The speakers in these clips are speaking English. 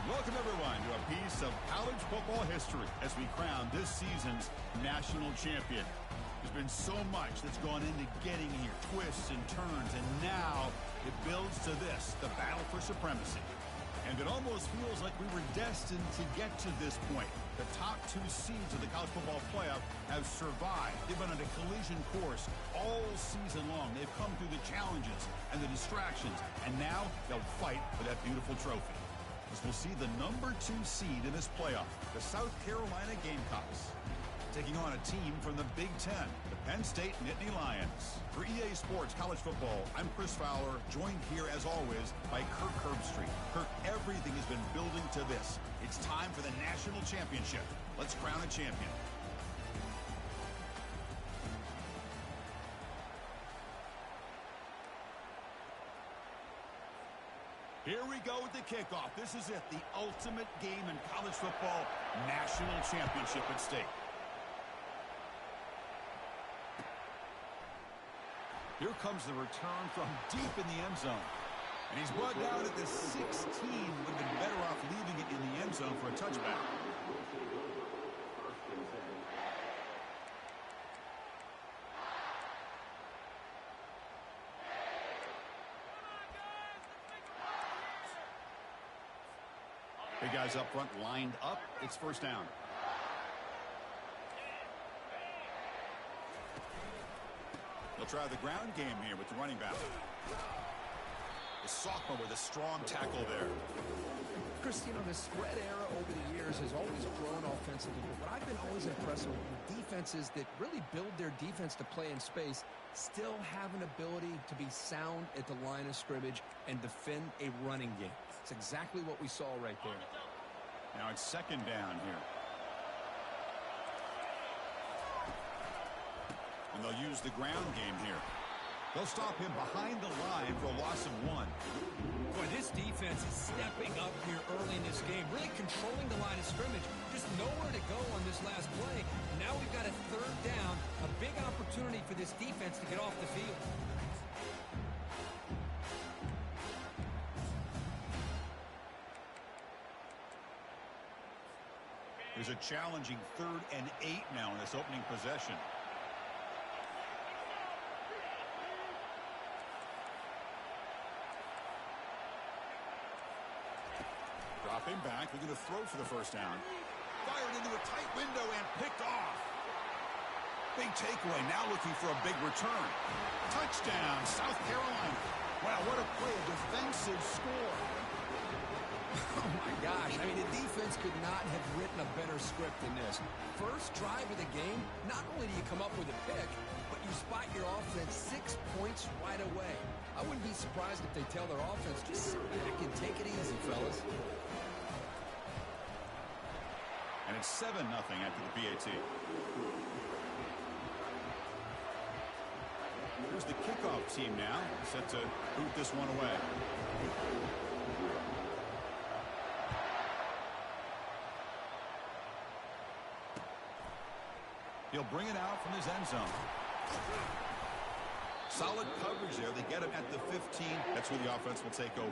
Welcome, everyone, to a piece of college football history as we crown this season's national champion. There's been so much that's gone into getting here, twists and turns, and now it builds to this, the battle for supremacy. And it almost feels like we were destined to get to this point. The top two seeds of the college football playoff have survived. They've been on a collision course all season long. They've come through the challenges and the distractions, and now they'll fight for that beautiful trophy. As we'll see the number 2 seed in this playoff, the South Carolina Gamecocks, taking on a team from the Big Ten, the Penn State Nittany Lions. For EA Sports College Football, I'm Chris Fowler, joined here as always by Kirk Herbstreit. Kirk, everything has been building to this. It's time for the national championship. Let's crown a champion. Here we go with the kickoff. This is it, the ultimate game in college football, national championship at stake. Here comes the return from deep in the end zone. And he's brought down at the 16. Would have been better off leaving it in the end zone for a touchback. Big guys up front lined up. It's first down. They'll try the ground game here with the running back. The sophomore with a strong tackle there. Chris, you know, the spread era over the years has always grown offensively. But what I've been always impressed with defenses that really build their defense to play in space still have an ability to be sound at the line of scrimmage and defend a running game. It's exactly what we saw right there. Now it's second down here. And they'll use the ground game here. They'll stop him behind the line for a loss of 1. Boy, this defense is stepping up here early in this game, really controlling the line of scrimmage. Just nowhere to go on this last play. Now we've got a third down, a big opportunity for this defense to get off the field. There's a challenging 3rd and 8 now in this opening possession. Dropping back, we're going to throw for the first down. Fired into a tight window and picked off. Big takeaway, now looking for a big return. Touchdown, South Carolina. Wow, what a play, a defensive score. Oh, my gosh. I mean, the defense could not have written a better script than this. First drive of the game, not only do you come up with a pick, but you spot your offense 6 points right away. I wouldn't be surprised if they tell their offense, just sit back and take it easy, fellas. And it's 7-0 after the PAT. Here's the kickoff team now, set to boot this one away. He'll bring it out from his end zone. Solid coverage there. They get him at the 15. That's where the offense will take over.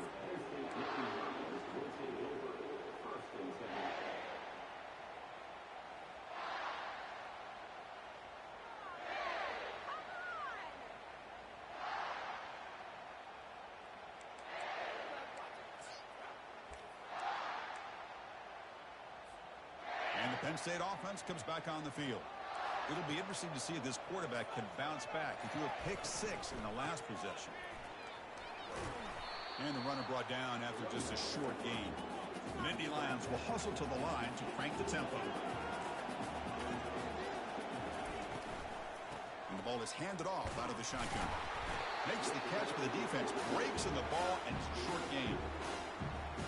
And the Penn State offense comes back on the field. It'll be interesting to see if this quarterback can bounce back. He threw a pick-6 in the last possession. And the runner brought down after just a short gain. The Nittany Lions will hustle to the line to crank the tempo. And the ball is handed off out of the shotgun. Makes the catch, but the defense breaks in the ball, and it's a short gain.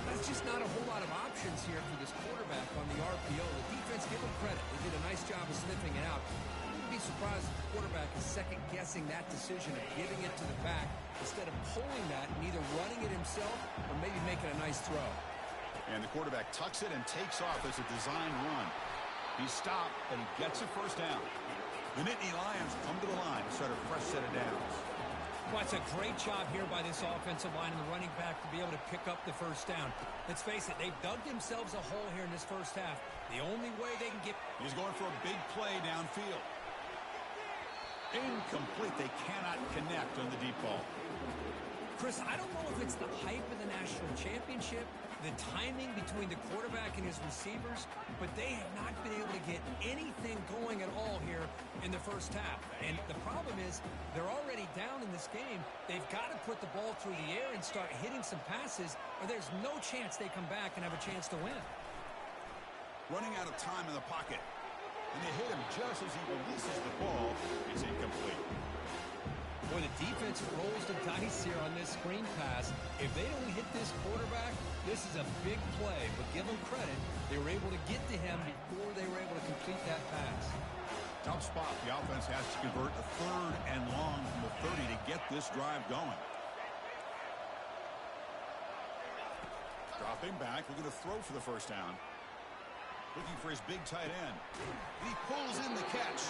There's just not a whole lot of options here for this quarterback on the RPO. The defense, give them credit. They did a nice job of sniffing it out. I wouldn't be surprised if the quarterback is second-guessing that decision of giving it to the back instead of pulling that and either running it himself or maybe making a nice throw. And the quarterback tucks it and takes off as a design run. He's stopped, but he gets a first down. The Nittany Lions come to the line to start a fresh set of downs. Well, it's a great job here by this offensive line and the running back to be able to pick up the first down. Let's face it, they've dug themselves a hole here in this first half. The only way they can get... He's going for a big play downfield. Incomplete. They cannot connect on the deep ball. Chris, I don't know if it's the hype of the national championship, the timing between the quarterback and his receivers, but they have not been able to get anything going at all here in the first half. And the problem is they're already down in this game. They've got to put the ball through the air and start hitting some passes, or there's no chance they come back and have a chance to win. Running out of time in the pocket. And they hit him just as he releases the ball. It's incomplete. Boy, the defense rolls the dice here on this screen pass. If they don't hit this quarterback, this is a big play. But give them credit, they were able to get to him before they were able to complete that pass. Tough spot. The offense has to convert a 3rd and long from the 30 to get this drive going. Dropping back, looking to throw for the first down. Looking for his big tight end. And he pulls in the catch.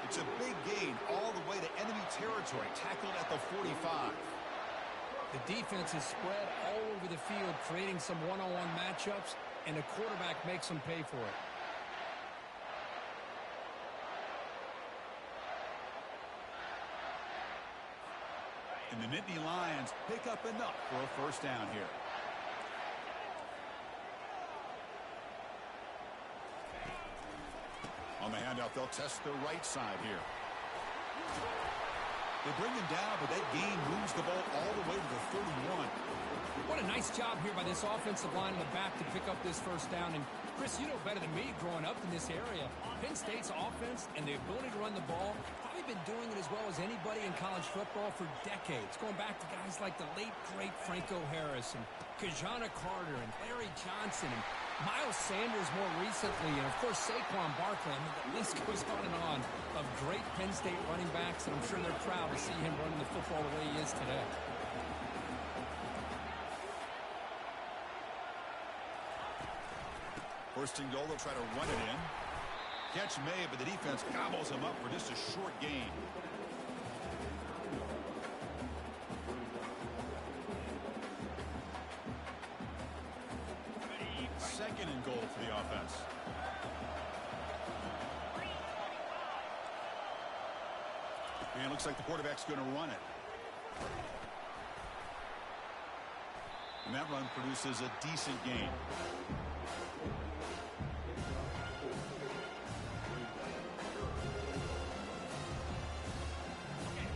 It's a big gain all the way to enemy territory, tackled at the 45. The defense is spread all over the field, creating some one-on-one matchups, and the quarterback makes them pay for it. And the Nittany Lions pick up enough for a first down here. On the handout, they'll test the right side here. They bring him down, but that gain moves the ball all the way to the 31. What a nice job here by this offensive line in the back to pick up this first down. And, Chris, you know better than me growing up in this area. Penn State's offense and the ability to run the ball, probably been doing it as well as anybody in college football for decades. Going back to guys like the late, great Franco Harris and Kajana Carter and Larry Johnson and Miles Sanders more recently, and of course Saquon Barkley. I mean, the list goes on of great Penn State running backs, and I'm sure they're proud to see him running the football the way he is today. First and goal, they'll try to run it in. Catch made, but the defense gobbles him up for just a short gain. Second and goal for the offense. And it looks like the quarterback's going to run it. And that run produces a decent gain.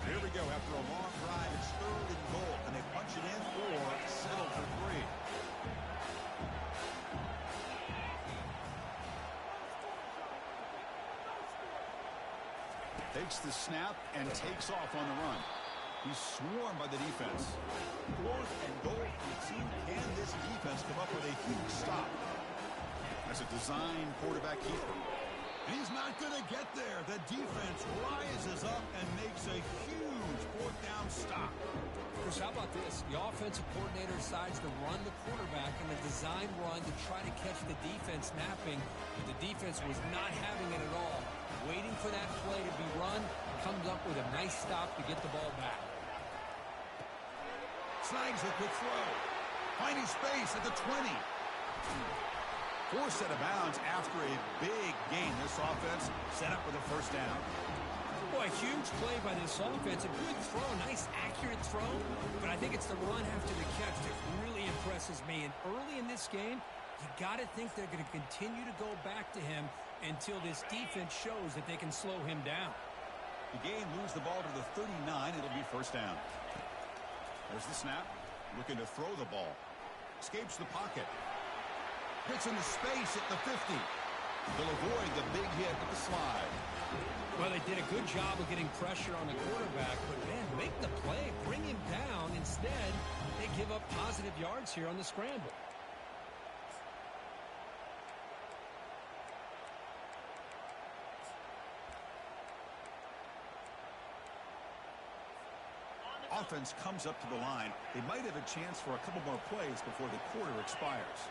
Here we go. After a long drive, it's 3rd and goal. And they punch it in or settle for 3. Takes the snap and takes off on the run. He's swarmed by the defense. 4th and goal for the team. Can this defense come up with a huge stop? That's a design quarterback keeper. And he's not going to get there. The defense rises up and makes a huge 4th down stop. Chris, how about this? The offensive coordinator decides to run the quarterback in a design run to try to catch the defense napping, but the defense was not having it at all. Waiting for that play to be run, comes up with a nice stop to get the ball back. Snags a quick throw. Finding space at the 20. Forced out of bounds after a big gain. This offense set up with a first down. Boy, huge play by this offense. A good throw, nice accurate throw, but I think it's the run after the catch that really impresses me. And early in this game, you got to think they're going to continue to go back to him until this defense shows that they can slow him down. The game moves the ball to the 39. It'll be first down. There's the snap. Looking to throw the ball. Escapes the pocket. Gets into space at the 50. They'll avoid the big hit with the slide. Well, they did a good job of getting pressure on the quarterback, but, man, make the play. Bring him down. Instead, they give up positive yards here on the scramble. Offense comes up to the line. They might have a chance for a couple more plays before the quarter expires.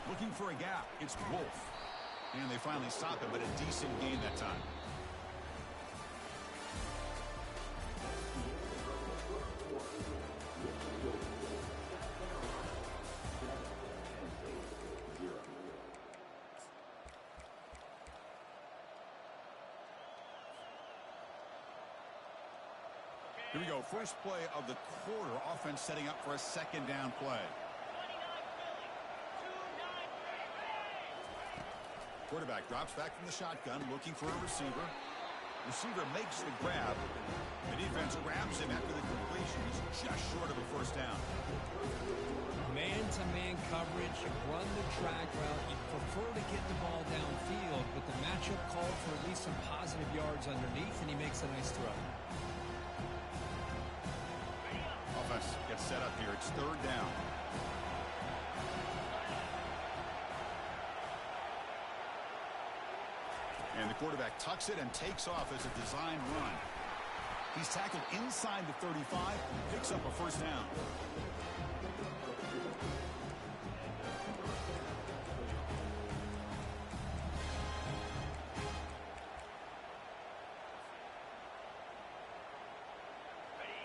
Looking for a gap. It's Wolf. And they finally stop it, but a decent gain that time. Here we go. First play of the quarter. Offense setting up for a second down play. Quarterback drops back from the shotgun, looking for a receiver. Receiver makes the grab. The defense grabs him after the completion. He's just short of a first down. Man-to-man coverage, you run the drag route. You prefer to get the ball downfield, but the matchup called for at least some positive yards underneath, and he makes a nice throw. Offense gets set up here. It's third down. And the quarterback tucks it and takes off as a design run. He's tackled inside the 35, picks up a first down.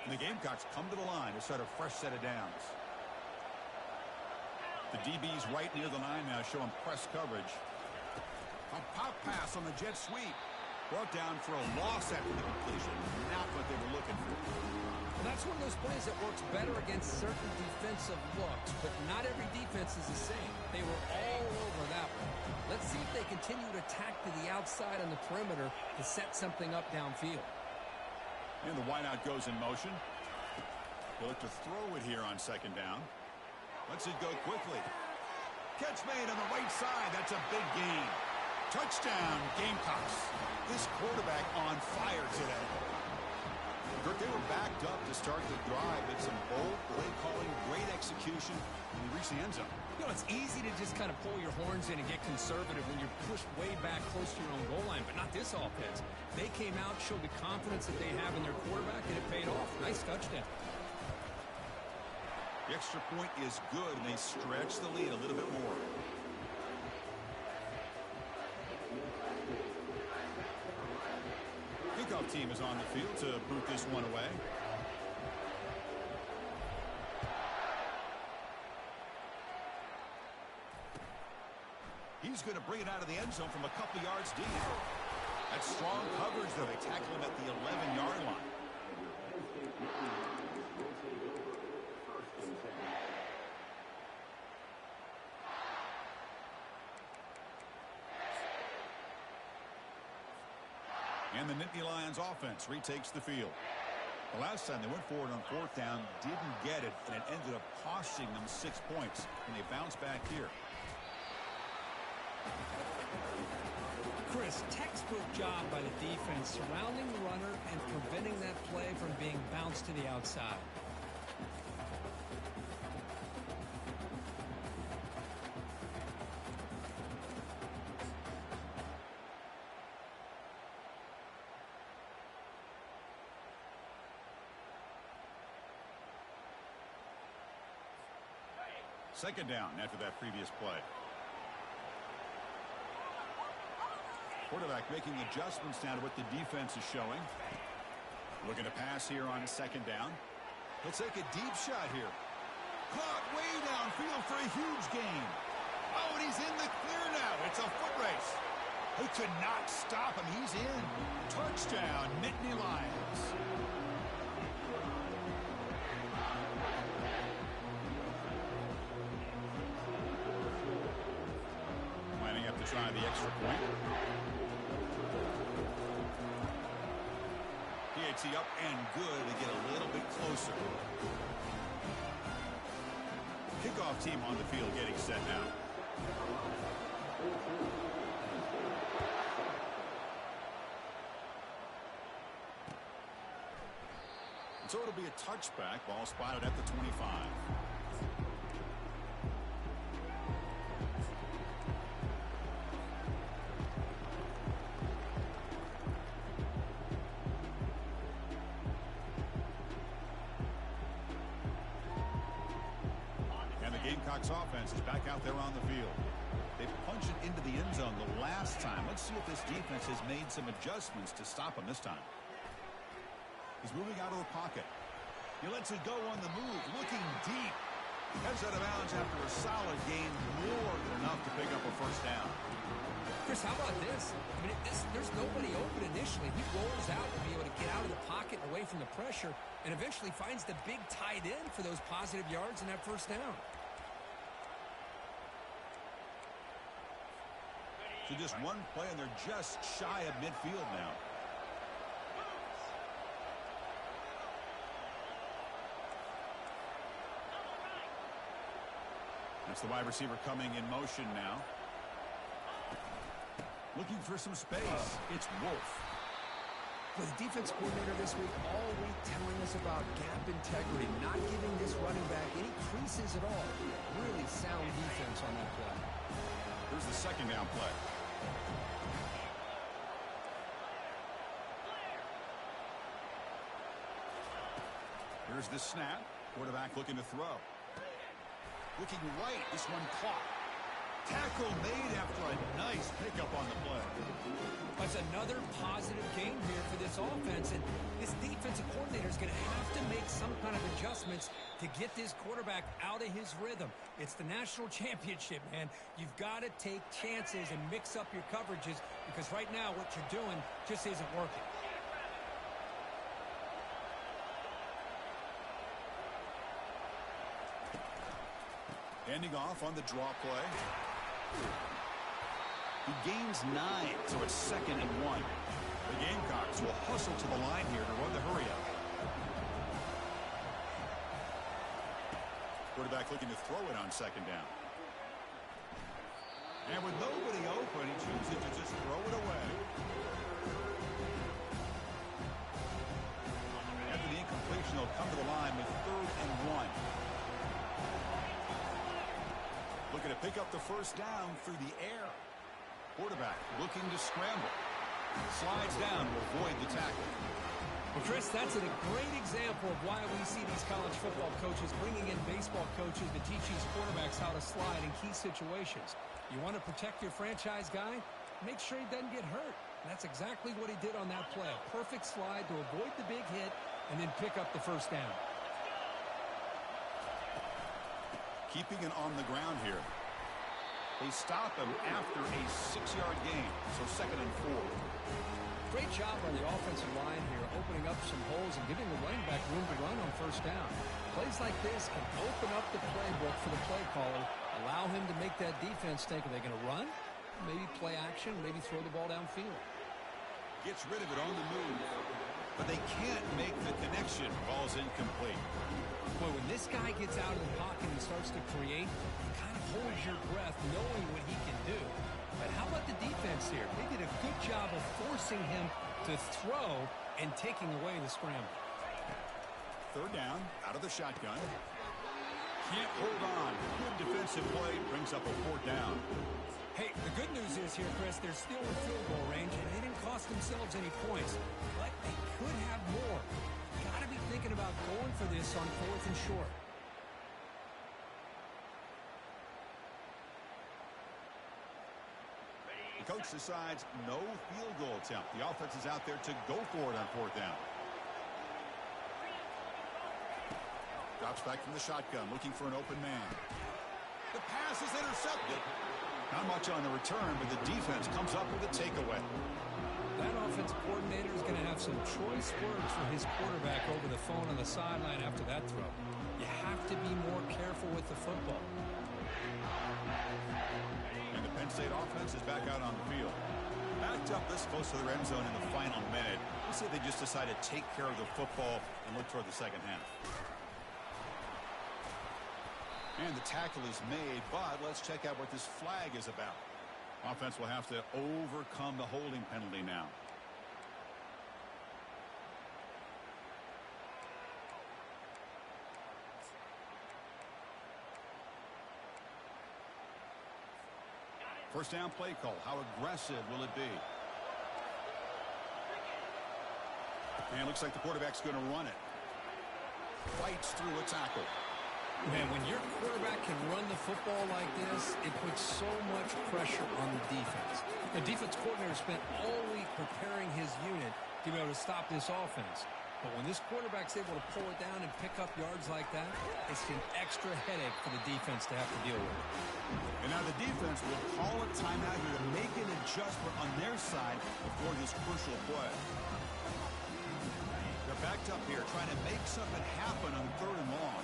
And the Gamecocks come to the line to start a fresh set of downs. The DB's right near the line now, showing press coverage. A pop pass on the jet sweep. Brought down for a loss after the completion. Not what they were looking for. Well, that's one of those plays that works better against certain defensive looks, but not every defense is the same. They were all over that one. Let's see if they continue to tack to the outside on the perimeter to set something up downfield. And the wideout goes in motion. He'll look to throw it here on second down. Lets it go quickly. Catch made on the right side. That's a big gain. Touchdown, Gamecocks. This quarterback on fire today. Kirk, they were backed up to start the drive. It's some bold play calling, great execution, and they reach the end zone. You know, it's easy to just kind of pull your horns in and get conservative when you're pushed way back close to your own goal line, but not this offense. They came out, showed the confidence that they have in their quarterback, and it paid off. Nice touchdown. The extra point is good, and they stretch the lead a little bit more. Kickoff team is on the field to boot this one away. He's going to bring it out of the end zone from a couple yards deep. That's strong coverage, though. They tackle him at the 11-yard line. And the Nittany Lions offense retakes the field. The last time they went forward on fourth down, didn't get it, and it ended up costing them 6 points, and they bounce back here. Chris, textbook job by the defense surrounding the runner and preventing that play from being bounced to the outside. Second down after that previous play. Quarterback making adjustments down to what the defense is showing. Looking to pass here on second down. He'll take a deep shot here. Caught way downfield for a huge gain. Oh, and he's in the clear now. It's a foot race. They could not stop him. He's in. Touchdown, Nittany Lions. Lining up to try the extra point. PAT up and good to get a little bit closer. Kickoff team on the field getting set now. So it'll be a touchback. Ball spotted at the 25. And the Gamecocks offense is back out there on the field. They punched it into the end zone the last time. Let's see if this defense has made some adjustments to stop him this time. He's moving out of the pocket. He lets it go on the move, looking deep. Heads out of bounds after a solid gain, more than enough to pick up a first down. Chris, how about this? I mean, there's nobody open initially. He rolls out to be able to get out of the pocket and away from the pressure, and eventually finds the big tight end for those positive yards and that first down. So just one play, and they're just shy of midfield now. That's the wide receiver coming in motion now. Looking for some space. It's Wolf. For the defense coordinator this week, all week telling us about gap integrity, not giving this running back any creases at all. Really sound defense on that play. Here's the second down play. Here's the snap. Quarterback looking to throw. Looking right. This one caught. Tackle made after a nice pickup on the play. That's another positive game here for this offense, and this defensive coordinator is going to have to make some kind of adjustments to get this quarterback out of his rhythm. It's the national championship, man. You've got to take chances and mix up your coverages, because right now what you're doing just isn't working. Ending off on the draw play. He gains 9, so it's 2nd and 1. The Gamecocks will hustle to the line here to run the hurry up. Quarterback looking to throw it on 2nd down. And with nobody open, he chooses to just throw it away. After the incompletion, they'll come to the line with 3rd and 1. Looking to pick up the first down through the air. Quarterback looking to scramble. Slides down to avoid the tackle. Well, Chris, that's a great example of why we see these college football coaches bringing in baseball coaches to teach these quarterbacks how to slide in key situations. You want to protect your franchise guy? Make sure he doesn't get hurt. And that's exactly what he did on that play. A perfect slide to avoid the big hit and then pick up the first down. Keeping it on the ground here. They stop him after a 6-yard gain, so 2nd and 4. Great job on the offensive line here, opening up some holes and giving the running back room to run on first down. Plays like this can open up the playbook for the play caller, allow him to make that defense think, are they going to run? Maybe play action, maybe throw the ball downfield. Gets rid of it on the move, but they can't make the connection. Ball's incomplete. Boy, when this guy gets out of the pocket and starts to create, you kind of hold your breath knowing what he can do. But how about the defense here? They did a good job of forcing him to throw and taking away the scramble. 3rd down, out of the shotgun. Can't hold on. Good defensive play, brings up a 4th down. Hey, the good news is here, Chris, they're still in field goal range, and they didn't cost themselves any points. But they could have more. Got to be thinking about going for this on 4th and short. The coach decides no field goal attempt. The offense is out there to go for it on 4th down. Drops back from the shotgun, looking for an open man. The pass is intercepted. Not much on the return, but the defense comes up with a takeaway. That offensive coordinator is going to have some choice words for his quarterback over the phone on the sideline after that throw. You have to be more careful with the football. And the Penn State offense is back out on the field. Backed up this close to their end zone in the final minute. Let's say they just decide to take care of the football and look toward the second half. And the tackle is made, but let's check out what this flag is about. Offense will have to overcome the holding penalty now. First down play call. How aggressive will it be? And it looks like the quarterback's going to run it. Fights through a tackle. Man, when your quarterback can run the football like this, is it puts so much pressure on the defense. The defense coordinator spent all week preparing his unit to be able to stop this offense. But when this quarterback's able to pull it down and pick up yards like that, it's an extra headache for the defense to have to deal with. And now the defense will call a timeout here to make an adjustment on their side before this crucial play. They're backed up here trying to make something happen on 3rd and long.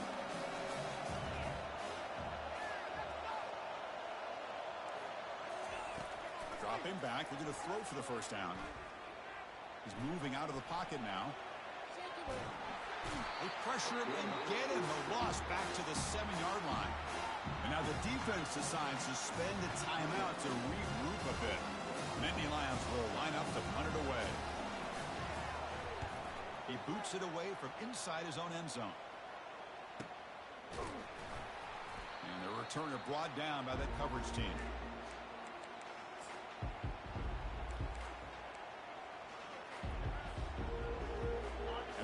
Dropping back. They're going to throw for the first down. He's moving out of the pocket now. They pressure him and get him. The loss back to the 7-yard line. And now the defense decides to spend the timeout to regroup a bit. Nittany Lions will line up to punt it away. He boots it away from inside his own end zone. And the returner brought down by that coverage team.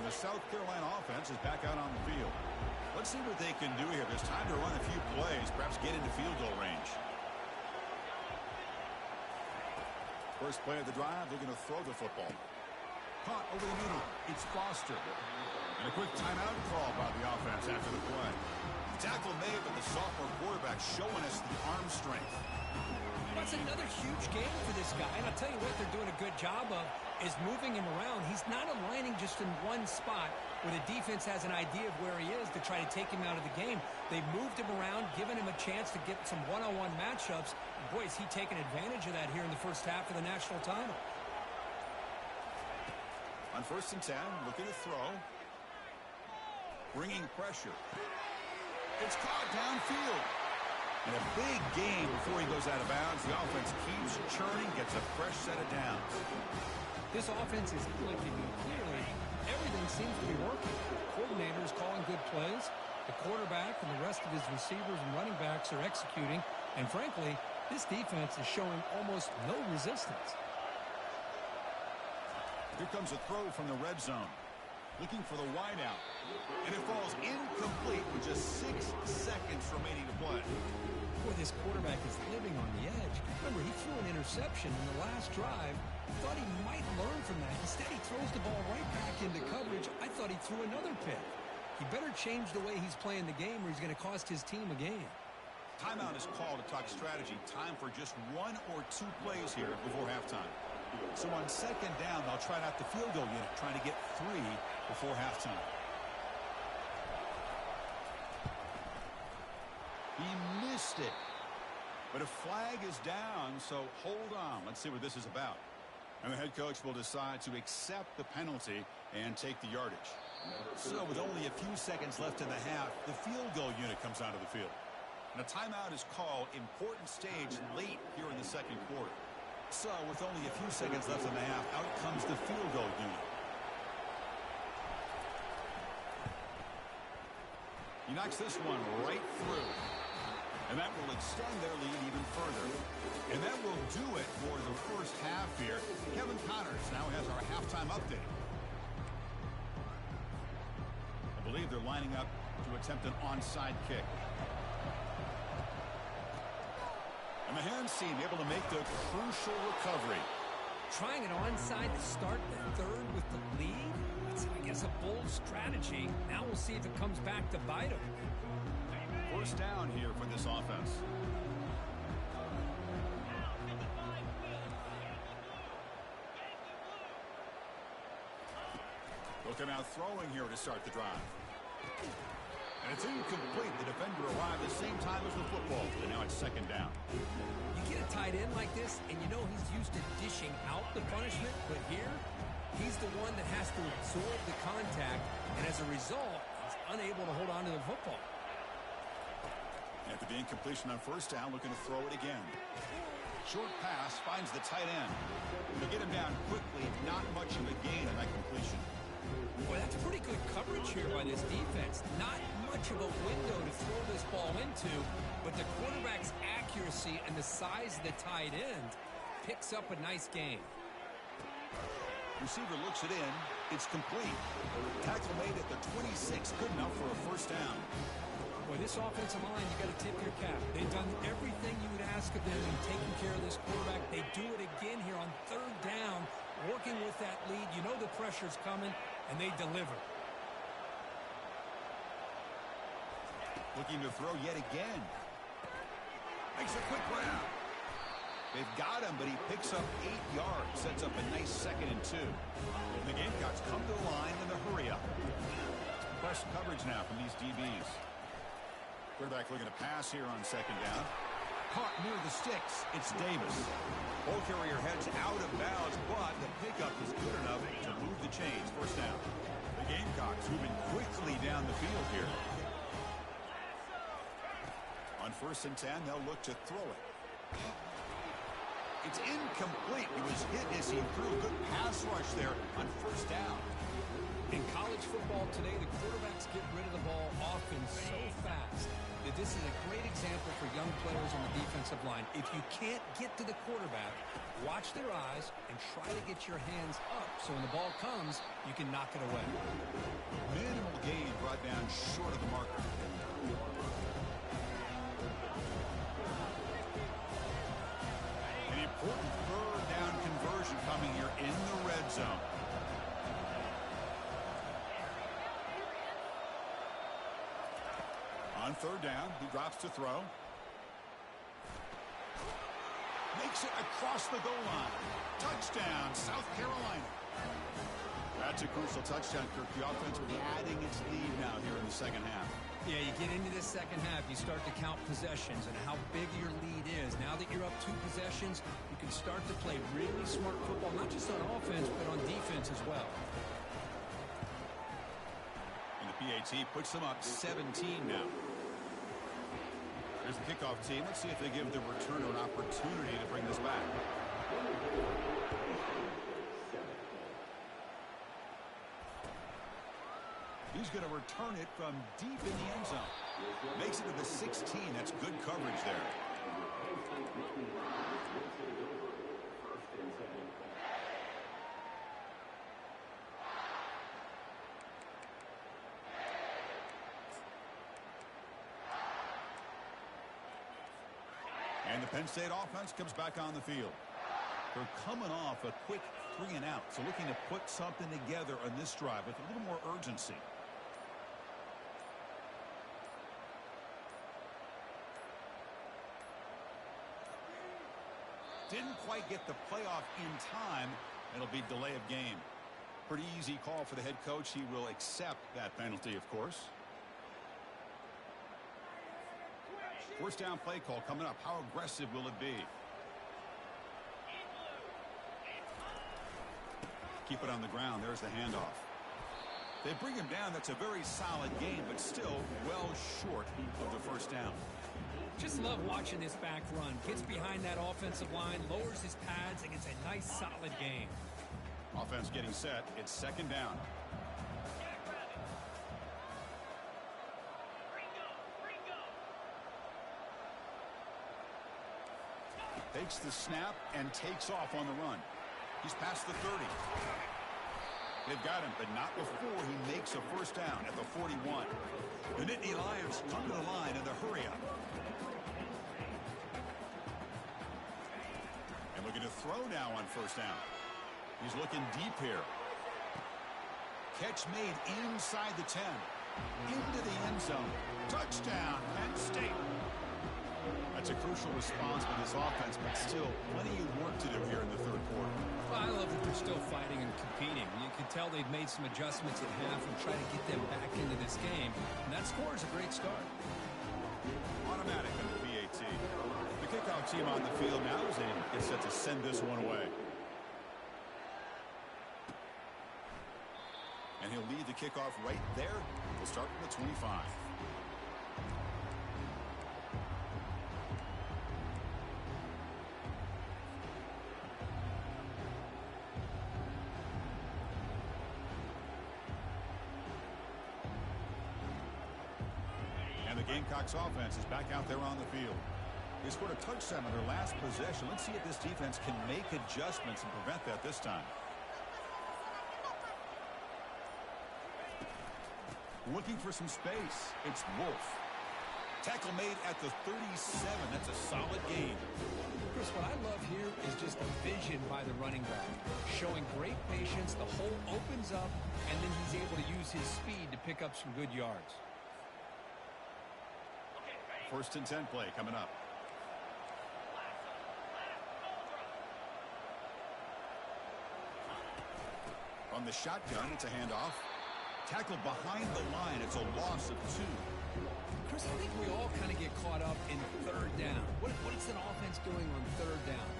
The South Carolina offense is back out on the field. Let's see what they can do here. There's time to run a few plays, perhaps get into field goal range. First play of the drive, they're going to throw the football. Caught over the middle. It's Foster. And a quick timeout call by the offense after the play. The tackle made, but the sophomore quarterback showing us the arm strength. That's another huge game for this guy. And I'll tell you what they're doing a good job of is moving him around. He's not aligning just in one spot where the defense has an idea of where he is to try to take him out of the game. They've moved him around, given him a chance to get some one-on-one matchups. And boy, is he taking advantage of that here in the first half of the national title. On 1st and 10, looking to throw. Bringing pressure. It's caught downfield. And a big game before he goes out of bounds. The offense keeps churning, gets a fresh set of downs. This offense is clicking, and clearly everything seems to be working. The coordinator is calling good plays. The quarterback and the rest of his receivers and running backs are executing. And frankly, this defense is showing almost no resistance. Here comes a throw from the red zone. Looking for the wideout. And it falls incomplete with just 6 seconds remaining to play. Boy, this quarterback is living on the edge. Remember, he threw an interception in the last drive. Thought he might learn from that. Instead, he throws the ball right back into coverage. I thought he threw another pick. He better change the way he's playing the game or he's going to cost his team a game. Timeout is called to talk strategy. Time for just 1 or 2 plays here before halftime. So on 2nd down, they'll try out the field goal unit, trying to get 3 before halftime. He missed it. But a flag is down, so hold on. Let's see what this is about. And the head coach will decide to accept the penalty and take the yardage. So with only a few seconds left in the half, the field goal unit comes onto the field. And a timeout is called. Important stage late here in the 2nd quarter. So with only a few seconds left in the half, out comes the field goal unit. He knocks this one right through. And that will extend their lead even further. And that will do it for the first half here. Kevin Connors now has our halftime update. I believe they're lining up to attempt an onside kick. And the hands team able to make the crucial recovery. Trying an onside to start the 3rd with the lead? It's, I guess, a bold strategy. Now we'll see if it comes back to bite them. First down here for this offense. Looking out throwing here to start the drive. And it's incomplete. The defender arrived at the same time as the football. And now it's 2nd down. You get a tight end like this, and you know he's used to dishing out the punishment, but here, he's the one that has to absorb the contact, and as a result, he's unable to hold on to the football. After the incompletion on 1st down, looking to throw it again. Short pass finds the tight end. To get him down quickly, not much of a gain on that completion. Boy, that's pretty good coverage here by this defense. Not much of a window to throw this ball into, but the quarterback's accuracy and the size of the tight end picks up a nice game. Receiver looks it in. It's complete. Tackle made at the 26. Good enough for a 1st down. Boy, this offensive line, you got to tip your cap. They've done everything task of them and taking care of this quarterback. They do it again here on third down, working with that lead. You know the pressure's coming, and they deliver. Looking to throw yet again. Makes a quick round. They've got him, but he picks up 8 yards. Sets up a nice 2nd and 2. And the Gamecocks come to the line in the hurry up. Press coverage now from these DBs. Quarterback looking to pass here on 2nd down. Caught near the sticks. It's Davis. Ball carrier heads out of bounds, but the pickup is good enough to move the chains. First down. The Gamecocks moving quickly down the field here. On 1st and 10, they'll look to throw it. It's incomplete. He was hit as he threw a good pass rush there on 1st down. In college football today, the quarterbacks get rid of the ball often so fast that this is a great example for young players on the defensive line. If you can't get to the quarterback, watch their eyes and try to get your hands up so when the ball comes, you can knock it away. Minimal gain brought down short of the marker. An important 3rd down conversion coming here in the red zone. On 3rd down, he drops to throw. Makes it across the goal line. Touchdown, South Carolina. That's a crucial touchdown, Kirk. The offense will be adding its lead now here in the 2nd half. Yeah, you get into this 2nd half, you start to count possessions and how big your lead is. Now that you're up 2 possessions, you can start to play really smart football, not just on offense, but on defense as well. And the PAT puts them up 17 now. There's the kickoff team. Let's see if they give the returner an opportunity to bring this back. He's going to return it from deep in the end zone. Makes it to the 16. That's good coverage there. And the Penn State offense comes back on the field. They're coming off a quick 3 and out, so looking to put something together on this drive with a little more urgency. Didn't quite get the playoff in time. It'll be delay of game. Pretty easy call for the head coach. He will accept that penalty, of course. 1st down play call coming up. How aggressive will it be? Keep it on the ground. There's the handoff. They bring him down. That's a very solid game, but still well short of the 1st down. Just love watching this back run. Gets behind that offensive line, lowers his pads, and gets a nice solid game. Offense getting set. It's 2nd down. Takes the snap and takes off on the run. He's past the 30. They've got him, but not before he makes a 1st down at the 41. The Nittany Lions come to the line in the hurry-up. And looking to throw now on 1st down. He's looking deep here. Catch made inside the 10. Into the end zone. Touchdown, Penn State. That's a crucial response by this offense, but still plenty of work to do here in the 3rd quarter. Well, I love that they're still fighting and competing. You can tell they've made some adjustments at half and try to get them back into this game. And that score is a great start. Automatic on the PAT. The kickoff team on the field now as they get set to send this one away. And he'll lead the kickoff right there. We'll start from the 25. And the Gamecocks offense is back out there on the field. They scored a touchdown on their last possession. Let's see if this defense can make adjustments and prevent that this time. Looking for some space. It's Wolf. Tackle made at the 37. That's a solid gain. Chris, what I love here is just the vision by the running back. Showing great patience, the hole opens up, and then he's able to use his speed to pick up some good yards. 1st and 10 play coming up. On the shotgun, it's a handoff. Tackled behind the line. It's a loss of 2. Chris, I think we all kind of get caught up in 3rd down. What is an offense doing on 3rd down?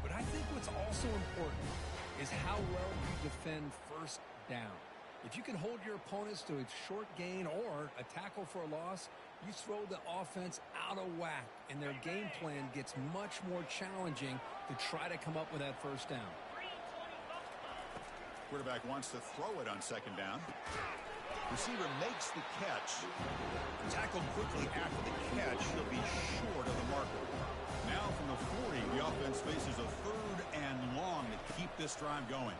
But I think what's also important is how well you defend 1st down. If you can hold your opponents to a short gain or a tackle for a loss, you throw the offense out of whack, and their game plan gets much more challenging to try to come up with that 1st down. Quarterback wants to throw it on 2nd down. Receiver makes the catch. Tackled quickly after the catch. He'll be short of the marker. Now from the 40, the offense faces a 3rd and long to keep this drive going.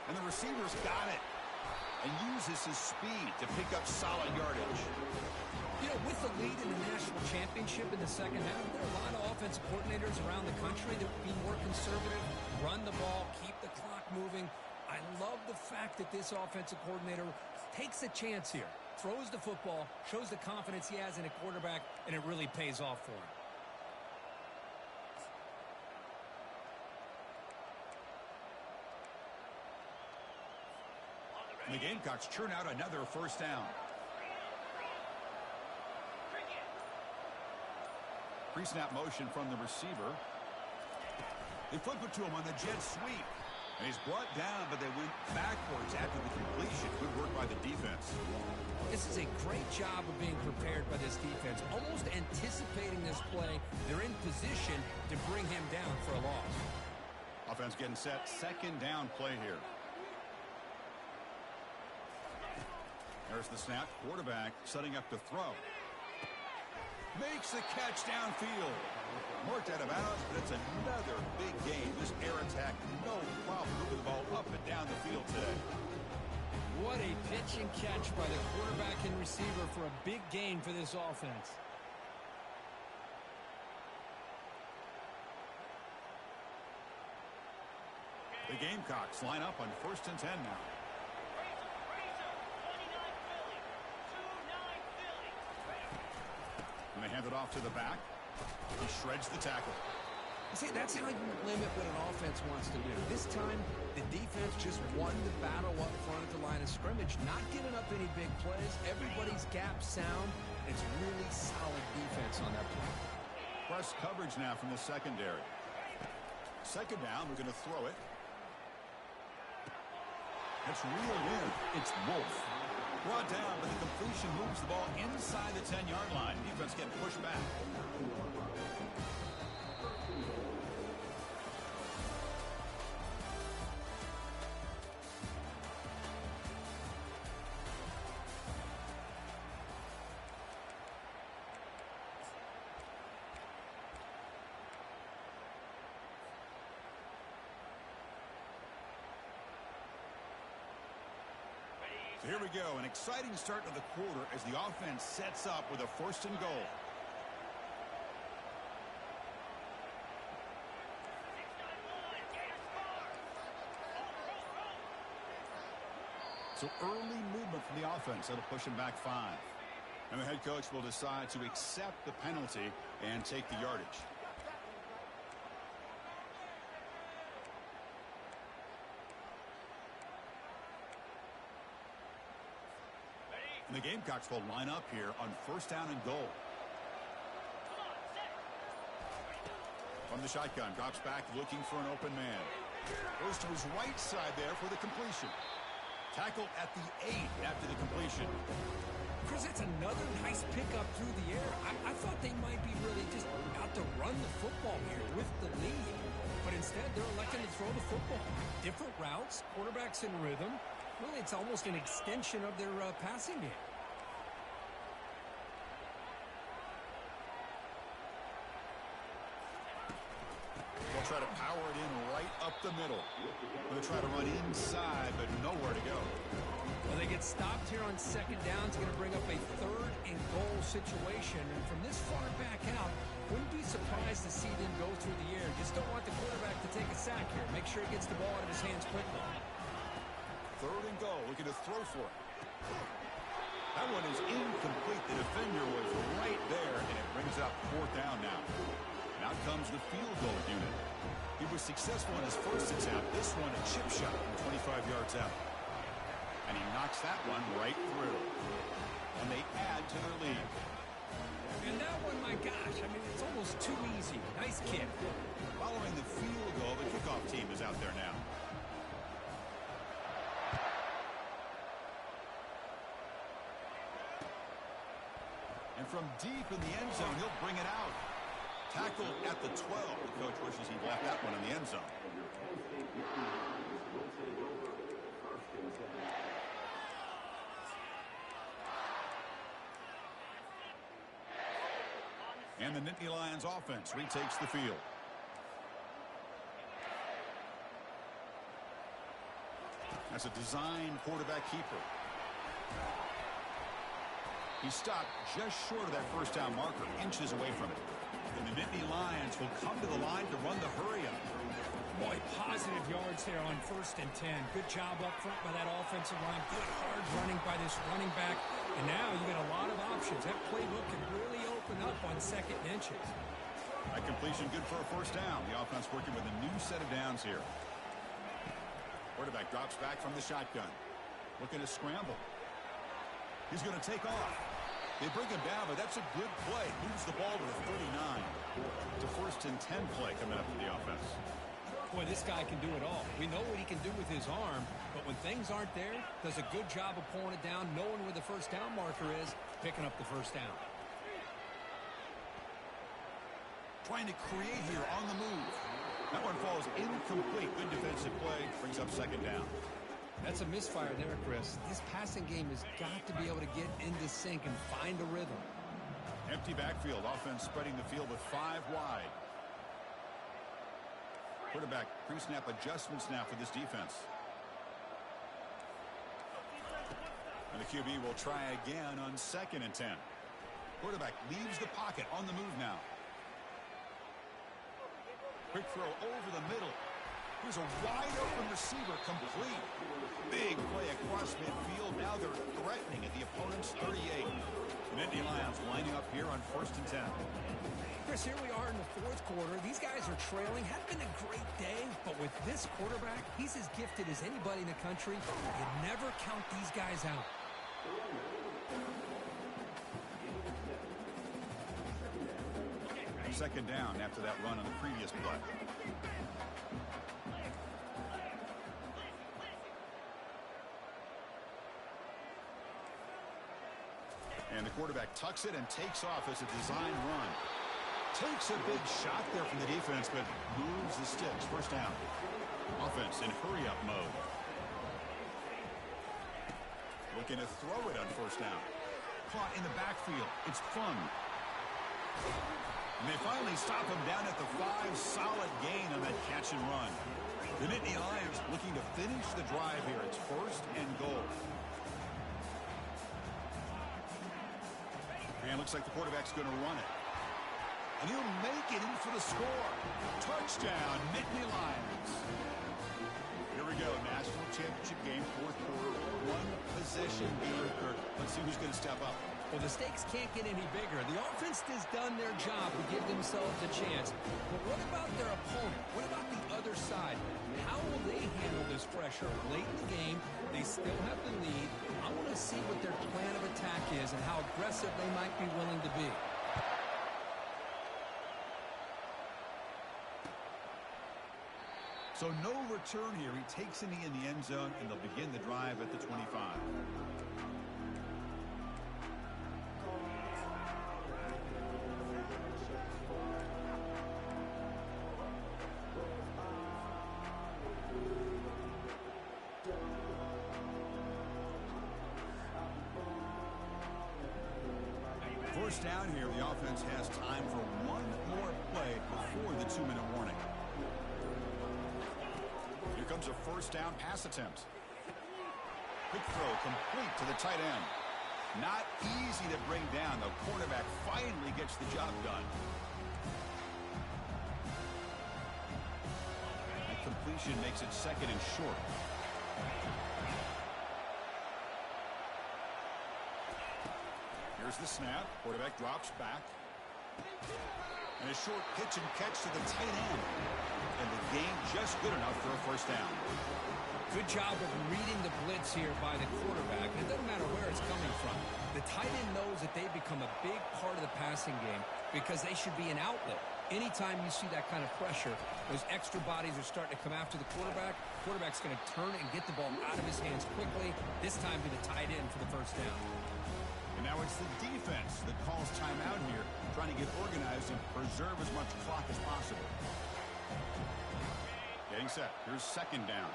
And the receiver's got it and uses his speed to pick up solid yardage. You know, with the lead in the national championship in the 2nd half, there are a lot of offensive coordinators around the country that would be more conservative, run the ball, keep the clock moving. I love the fact that this offensive coordinator takes a chance here, throws the football, shows the confidence he has in a quarterback, and it really pays off for him. And the Gamecocks churn out another 1st down. Pre-snap motion from the receiver. They flip it to him on the jet sweep. And he's brought down, but they went backwards after the completion. Good work by the defense. This is a great job of being prepared by this defense. Almost anticipating this play, they're in position to bring him down for a loss. Offense getting set. 2nd down play here. There's the snap. Quarterback setting up to throw. Makes the catch downfield. Worked out of bounds, but it's another big game. This air attack, no problem moving the ball up and down the field today. What a pitch and catch by the quarterback and receiver for a big gain for this offense. The Gamecocks line up on 1st and 10 now. And they hand it off to the back. He shreds the tackle. See, that's how you limit what an offense wants to do. This time, the defense just won the battle up front at the line of scrimmage, not giving up any big plays. Everybody's gap sound. It's really solid defense on that play. Press coverage now from the secondary. 2nd down, we're going to throw it. It's reeled in. It's Wolf. Brought down, but the completion moves the ball inside the 10-yard line. Defense getting pushed back. So here we go, an exciting start to the quarter as the offense sets up with a 1st and goal. So early movement from the offense, that'll push him back 5. And the head coach will decide to accept the penalty and take the yardage. And the Gamecocks will line up here on 1st down and goal. From the shotgun, drops back looking for an open man. Goes to his right side there for the completion. Tackle at the 8 after the completion. Chris, that's another nice pickup through the air. I thought they might be really just out to run the football here with the lead. But instead, they're electing to throw the football. Different routes, quarterbacks in rhythm. Really, it's almost an extension of their passing game. They'll try to power it in right up the middle. They'll try to run inside, but nowhere to go. Well, they get stopped here on 2nd down. It's going to bring up a 3rd and goal situation. And from this far back out, wouldn't be surprised nice to see them go through the air. Just don't want the quarterback to take a sack here. Make sure he gets the ball out of his hands quickly. 3rd and goal. Looking to throw for it. That one is incomplete. The defender was right there, and it brings up 4th down now. Now comes the field goal unit. He was successful in his first attempt. This one a chip shot from 25 yards out. And he knocks that one right through. And they add to their lead. And that one, my gosh, I mean, it's almost too easy. Nice kick. Following the field goal, the kickoff team is out there now. And from deep in the end zone, he'll bring it out. Tackled at the 12. The coach wishes he'd left that one in the end zone. And the Nittany Lions offense retakes the field. That's a design quarterback keeper. He stopped just short of that first down marker, inches away from it. And the Nittany Lions will come to the line to run the hurry-up. Boy, positive yards there on 1st and 10. Good job up front by that offensive line. Good hard running by this running back. And now you get a lot of options. That playbook can really open up on 2nd and inches. That completion good for a first down. The offense working with a new set of downs here. Quarterback drops back from the shotgun. Looking to scramble. He's going to take off. They bring him down, but that's a good play. Moves the ball to the 39. To 1st and 10 play coming up for the offense. Boy, this guy can do it all. We know what he can do with his arm, but when things aren't there, does a good job of pulling it down, knowing where the first down marker is, picking up the first down. Trying to create here on the move. That one falls incomplete. Good defensive play. Brings up 2nd down. That's a misfire there, Chris. This passing game has got to be able to get into sync and find a rhythm. Empty backfield. Offense spreading the field with 5 wide. Quarterback pre-snap adjustments now for this defense. And the QB will try again on 2nd and 10. Quarterback leaves the pocket on the move now. Quick throw over the middle. Here's a wide open receiver, complete. Big play across midfield. Now they're threatening at the opponent's 38. The Nittany Lions lining up here on 1st and 10. Chris, here we are in the 4th quarter. These guys are trailing. Hadn't been a great day, but with this quarterback, he's as gifted as anybody in the country. You never count these guys out. 2nd down after that run on the previous play. And the quarterback tucks it and takes off as a design run. Takes a big shot there from the defense, but moves the sticks. 1st down. Offense in hurry-up mode. Looking to throw it on 1st down. Caught in the backfield. It's Fun. And they finally stop him down at the 5. Solid gain on that catch and run. The Nittany Lions looking to finish the drive here. It's 1st and goal. And looks like the quarterback's going to run it. And he'll make it in for the score. Touchdown, Nittany Lions. Here we go, national championship game, 4th quarter, 1 possession game. Let's see who's going to step up. Well, the stakes can't get any bigger. The offense has done their job to give themselves a chance. But what about their opponent? What about the other side? How will they handle this pressure? Late in the game, they still have the lead. I want to see what their plan of attack is and how aggressive they might be willing to be. So no return here. He takes a knee in the end zone, and they'll begin the drive at the 25. First down here, the offense has time for 1 more play before the 2-minute warning. Here comes a 1st down pass attempt. Quick throw complete to the tight end. Not easy to bring down. The cornerback finally gets the job done. completion makes it 2nd and short. Here's the snap. Quarterback drops back. And a short pitch and catch to the tight end. And the game just good enough for a first down. Good job of reading the blitz here by the quarterback. And it doesn't matter where it's coming from. The tight end knows that they become a big part of the passing game because they should be an outlet. Anytime you see that kind of pressure, those extra bodies are starting to come after the quarterback. Quarterback's going to turn and get the ball out of his hands quickly, this time to the tight end for the first down. And now it's the defense that calls timeout here, trying to get organized and preserve as much clock as possible. Getting set. Here's 2nd down.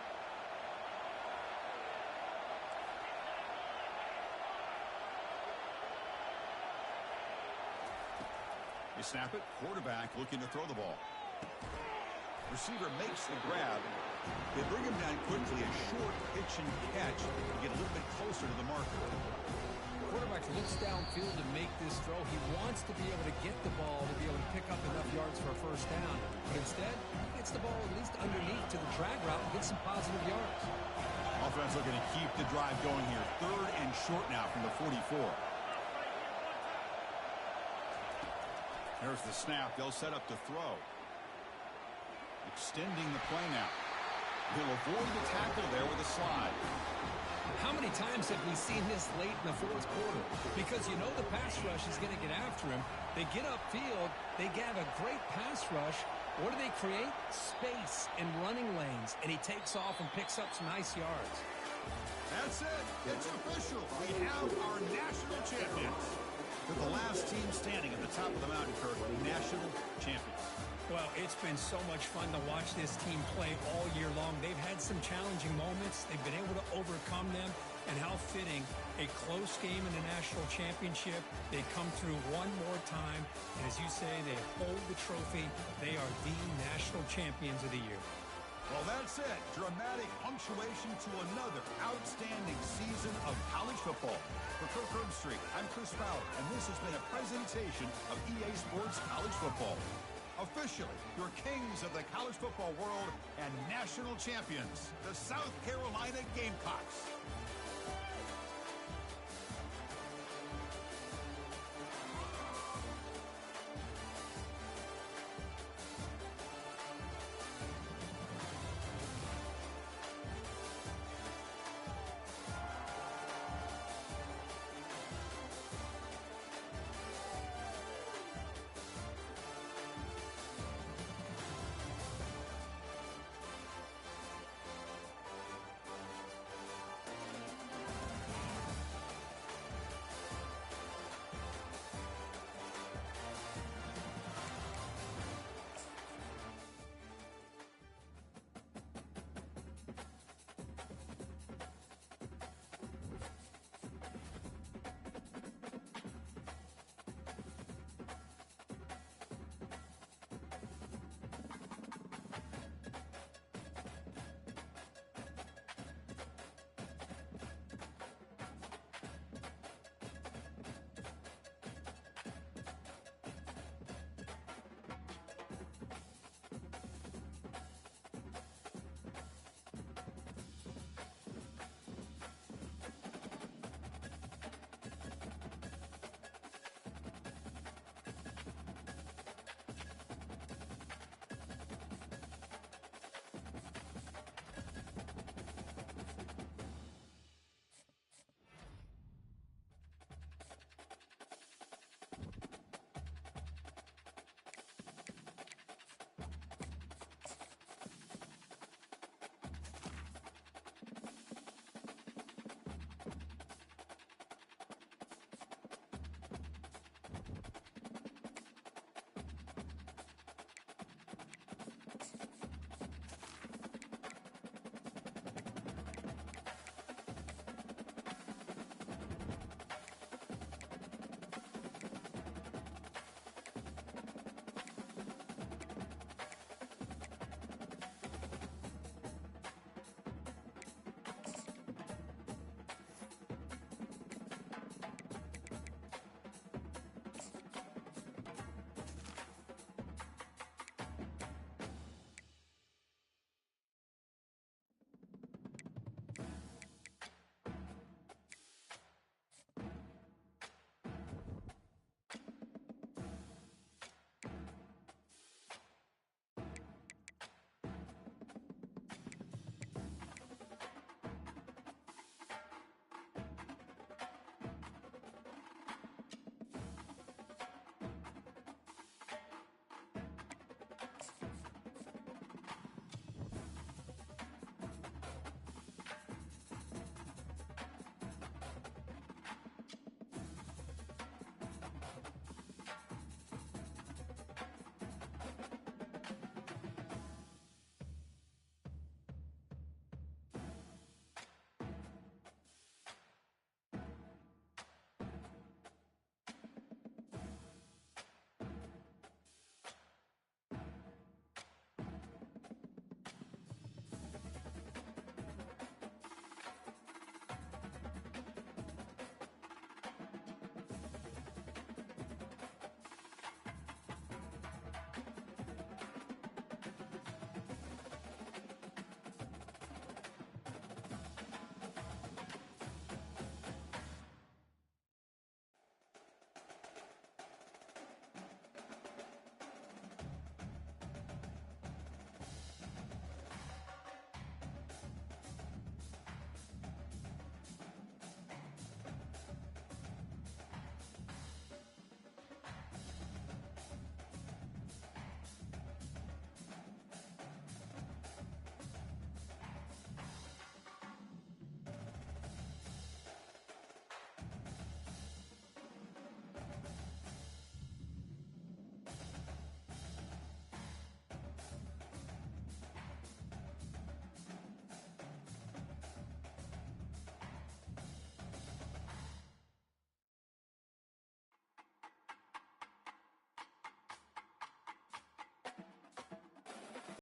You snap it. Quarterback looking to throw the ball. Receiver makes the grab. They bring him down quickly. A short pitch and catch to get a little bit closer to the marker. Quarterback looks downfield to make this throw. He wants to be able to get the ball to be able to pick up enough yards for a first down. But instead, he gets the ball at least underneath to the drag route and gets some positive yards. Offense looking to keep the drive going here. 3rd and short now from the 44. There's the snap. They'll set up to throw. Extending the play now. He'll avoid the tackle there with a slide. How many times have we seen this late in the 4th quarter? Because you know the pass rush is going to get after him. They get upfield. They have a great pass rush. What do they create? Space and running lanes. And he takes off and picks up some nice yards. That's it. It's official. We have our national champions. They're the last team standing at the top of the mountain, Kirk. National champions. Well, it's been so much fun to watch this team play all year long. They've had some challenging moments. They've been able to overcome them. And how fitting, a close game in the national championship. They come through one more time. And as you say, they hold the trophy. They are the national champions of the year. Well, that's it. Dramatic punctuation to another outstanding season of college football. For Kirk Herbstreit, I'm Chris Fowler, and this has been a presentation of EA Sports College Football. Officially, your kings of the college football world and national champions, the South Carolina Gamecocks.